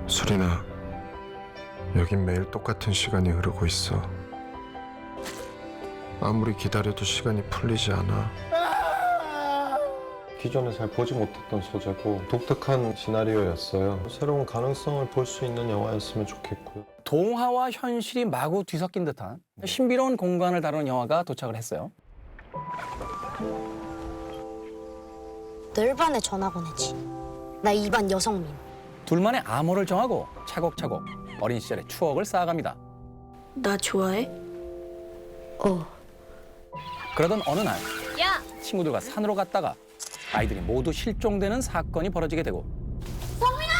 수리나, 여긴 매일 똑같은 시간이 흐르고 있어. 아무리 기다려도 시간이 풀리지 않아. 기존에 잘 보지 못했던 소재고 독특한 시나리오였어요. 새로운 가능성을 볼 수 있는 영화였으면 좋겠고요. 동화와 현실이 마구 뒤섞인 듯한 신비로운 공간을 다루는 영화가 도착을 했어요. 늘 반에 전화 보내지. 나 2반 여성민. 둘만의 암호를 정하고 차곡차곡 어린 시절의 추억을 쌓아갑니다. 나 좋아해? 그러던 어느 날 친구들과 산으로 갔다가 아이들이 모두 실종되는 사건이 벌어지게 되고 성민아!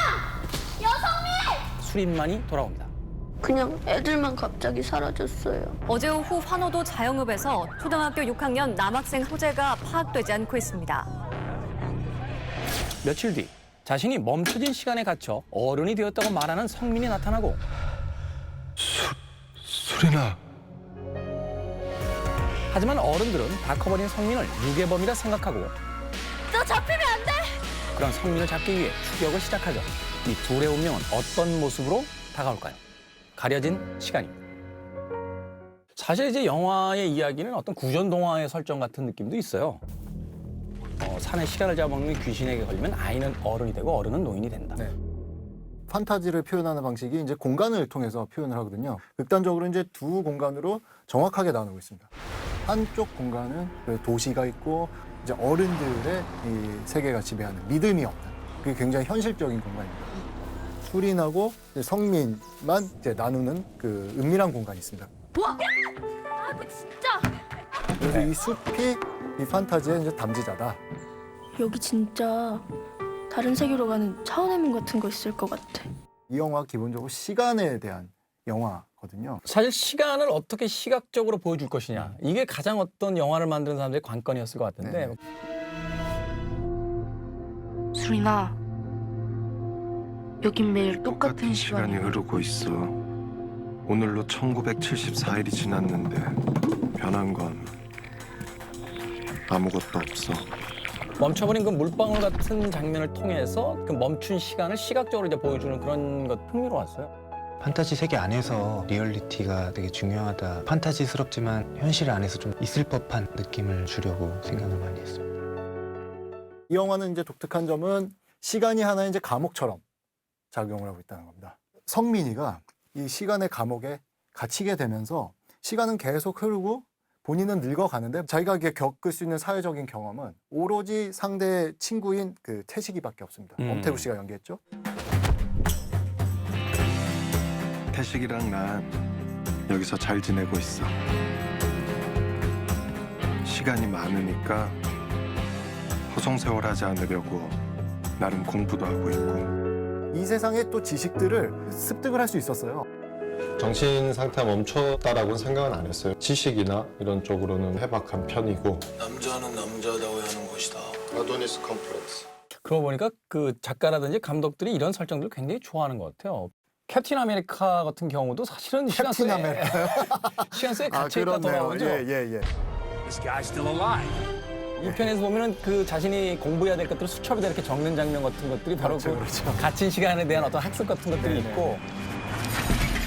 여성민! 수린만이 돌아옵니다. 그냥 애들만 갑자기 사라졌어요. 어제 오후 환호도 자영읍에서 초등학교 6학년 남학생 소재가 파악되지 않고 있습니다. 며칠 뒤 자신이 멈춰진 시간에 갇혀 어른이 되었다고 말하는 성민이 나타나고 수리나, 하지만 어른들은 다 커버린 성민을 유괴범이라 생각하고 너 잡히면 안 돼! 그런 성민을 잡기 위해 추격을 시작하죠. 이 둘의 운명은 어떤 모습으로 다가올까요? 가려진 시간입니다. 사실 이제 영화의 이야기는 어떤 구전 동화의 설정 같은 느낌도 있어요. 산에 시간을 잡아먹는 귀신에게 걸리면 아이는 어른이 되고 어른은 노인이 된다. 네. 판타지를 표현하는 방식이 이제 공간을 통해서 표현을 하거든요. 극단적으로 이제 두 공간으로 정확하게 나누고 있습니다. 한쪽 공간은 도시가 있고 이제 어른들의 이 세계가 지배하는 믿음이 없는 그게 굉장히 현실적인 공간입니다. 수린하고 이제 성민만 이제 나누는 그 은밀한 공간이 있습니다. 진짜? 그래서 이 숲이 이 판타지의 이제 담지자다. 여기 진짜 다른 세계로 가는 차원의 문 같은 거 있을 것 같아. 이 영화 기본적으로 시간에 대한 영화거든요. 사실 시간을 어떻게 시각적으로 보여줄 것이냐. 이게 가장 어떤 영화를 만드는 사람들의 관건이었을 것 같은데 네. 수린아, 여긴 매일 똑같은 시간이 시간이야. 흐르고 있어. 오늘로 1974일이 지났는데 변한 건 아무것도 없어. 멈춰버린 그 물방울 같은 장면을 통해서 그 멈춘 시간을 시각적으로 이제 보여주는 그런 것 흥미로웠어요. 판타지 세계 안에서 리얼리티가 되게 중요하다. 판타지스럽지만 현실 안에서 좀 있을 법한 느낌을 주려고 생각을 많이 했어요. 이 영화는 이제 독특한 점은 시간이 하나의 이제 감옥처럼 작용을 하고 있다는 겁니다. 성민이가 이 시간의 감옥에 갇히게 되면서 시간은 계속 흐르고 본인은 늙어가는데 자기가 겪을 수 있는 사회적인 경험은 오로지 상대의 친구인 그 태식이밖에 없습니다. 엄태구 씨가 연기했죠. 태식이랑 난 여기서 잘 지내고 있어. 시간이 많으니까 허송세월하지 않으려고 나름 공부도 하고 있고. 이 세상의 또 지식들을 습득을 할 수 있었어요. 정신 상태가 멈췄다라고는 생각은 안 했어요. 지식이나 이런 쪽으로는 해박한 편이고. 남자는 남자다워야 하는 것이다. 아도니스 컴플렉스. 그러고 보니까 그 작가라든지 감독들이 이런 설정들을 굉장히 좋아하는 것 같아요. 캡틴 아메리카 같은 경우도 사실은 시간 캡틴 속에 아메리카요? 시간 속에 갇혀있다 돌아오죠. 예. 이 편에서 보면은 그 자신이 공부해야 될 것들을 수첩에다 이렇게 적는 장면 같은 것들이 바로 그렇죠. 그 갇힌 시간에 대한 어떤 학습 같은 것들이 네네. 있고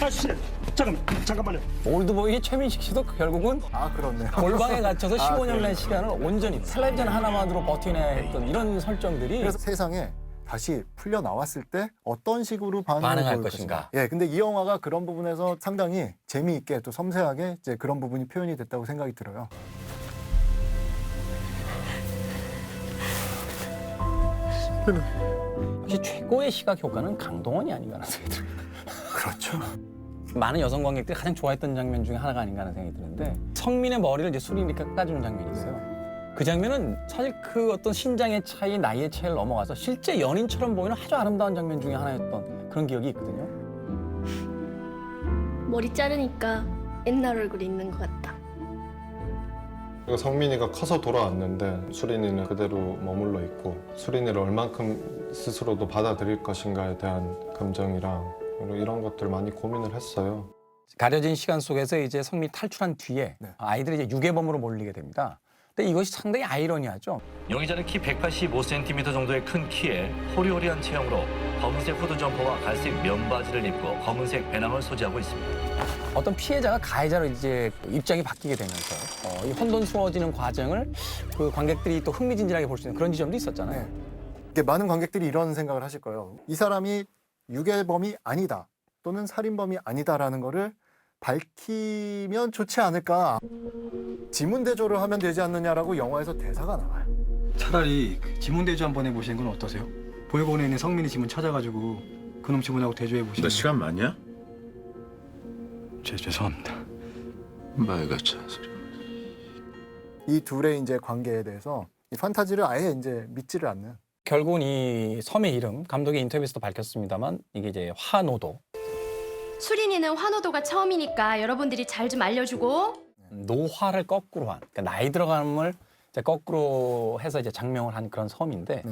아저씨, 잠깐만요. 올드보이 최민식 씨도 결국은 아, 그렇네요. 골방에 갇혀서 15년이라는 그렇네요. 시간을 온전히 텔레비전 하나만으로 버티내야 했던 이런 설정들이 그래서 세상에 다시 풀려 나왔을 때 어떤 식으로 반응할 보일 것인가. 예, 근데 이 영화가 그런 부분에서 상당히 재미있게 또 섬세하게 이제 그런 부분이 표현이 됐다고 생각이 들어요. 역시 최고의 시각 효과는 강동원이 아닌가 하는 생각이 듭니다. 그렇죠. 많은 여성 관객들이 가장 좋아했던 장면 중에 하나가 아닌가 하는 생각이 드는데 성민의 머리를 이제 수린이 깎아주는 장면이 있어요. 그 장면은 사실 그 어떤 신장의 차이, 나이의 차이를 넘어가서 실제 연인처럼 보이는 아주 아름다운 장면 중에 하나였던 그런 기억이 있거든요. 머리 자르니까 옛날 얼굴이 있는 것 같다. 그리고 성민이가 커서 돌아왔는데 수린이는 그대로 머물러 있고 수린이를 얼만큼 스스로도 받아들일 것인가에 대한 감정이랑 이런 것들 많이 고민을 했어요. 가려진 시간 속에서 이제 성민이 탈출한 뒤에 네. 아이들이 이제 유괴범으로 몰리게 됩니다. 근데 이것이 상당히 아이러니하죠. 용의자는 키 185cm 정도의 큰 키에 호리호리한 체형으로 검은색 후드 점퍼와 갈색 면바지를 입고 검은색 배낭을 소지하고 있습니다. 어떤 피해자가 가해자로 이제 입장이 바뀌게 되면서 이 혼돈스러워지는 과정을 그 관객들이 또 흥미진진하게 볼 수 있는 그런 지점도 있었잖아요. 네. 이게 많은 관객들이 이런 생각을 하실 거예요. 이 사람이 유괴범이 아니다 또는 살인범이 아니다라는 거를 밝히면 좋지 않을까. 지문대조를 하면 되지 않느냐라고 영화에서 대사가 나와요. 차라리 지문대조 한번 해보시는 건 어떠세요? 보육원에 있는 성민이 지문 찾아가지고 그놈 지문하고 대조해보시는 너 시간 많냐? 죄송합니다. 말같이 소리. 이 둘의 이제 관계에 대해서 이 판타지를 아예 이제 믿지를 않는. 결국은 이 섬의 이름, 감독의 인터뷰에서도 밝혔습니다만 이게 이제 화노도. 수린이는 환호도가 처음이니까 여러분들이 잘 좀 알려주고. 노화를 거꾸로 한, 그러니까 나이 들어감을 이제 거꾸로 해서 이제 장명을 한 그런 섬인데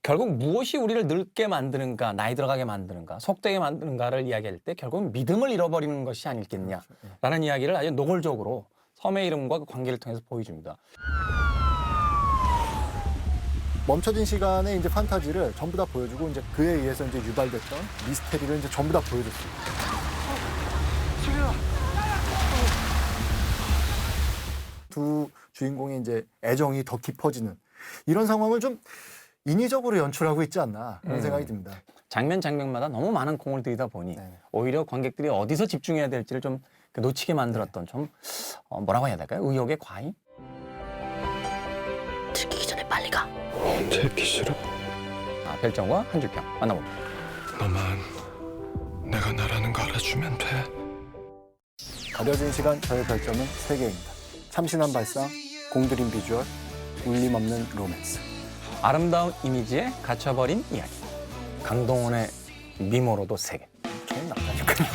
결국 무엇이 우리를 늙게 만드는가, 나이 들어가게 만드는가, 속되게 만드는가를 이야기할 때 결국은 믿음을 잃어버리는 것이 아닐겠냐라는 이야기를 아주 노골적으로 섬의 이름과 그 관계를 통해서 보여줍니다. 멈춰진 시간에 이제 판타지를 전부 다 보여주고 이제 그에 의해서 이제 유발됐던 미스테리를 이제 전부 다 보여줬습니다. 두 주인공의 이제 애정이 더 깊어지는 이런 상황을 좀 인위적으로 연출하고 있지 않나 그런 생각이 듭니다. 장면 장면마다 너무 많은 공을 들이다 보니 오히려 관객들이 어디서 집중해야 될지를 좀 놓치게 만들었던 좀 뭐라고 해야 될까요? 의욕의 과잉? 들키기 전에 빨리 가. 들기 싫어. 별정과 한 줄평 만나봅니다. 너만 내가 나라는 거 알아주면 돼. 가려진 시간 저의 별점은 3개입니다. 참신한 발상, 공들인 비주얼, 울림없는 로맨스. 아름다운 이미지에 갇혀버린 이야기. 강동원의 미모로도 3개. 저는 남자니까요.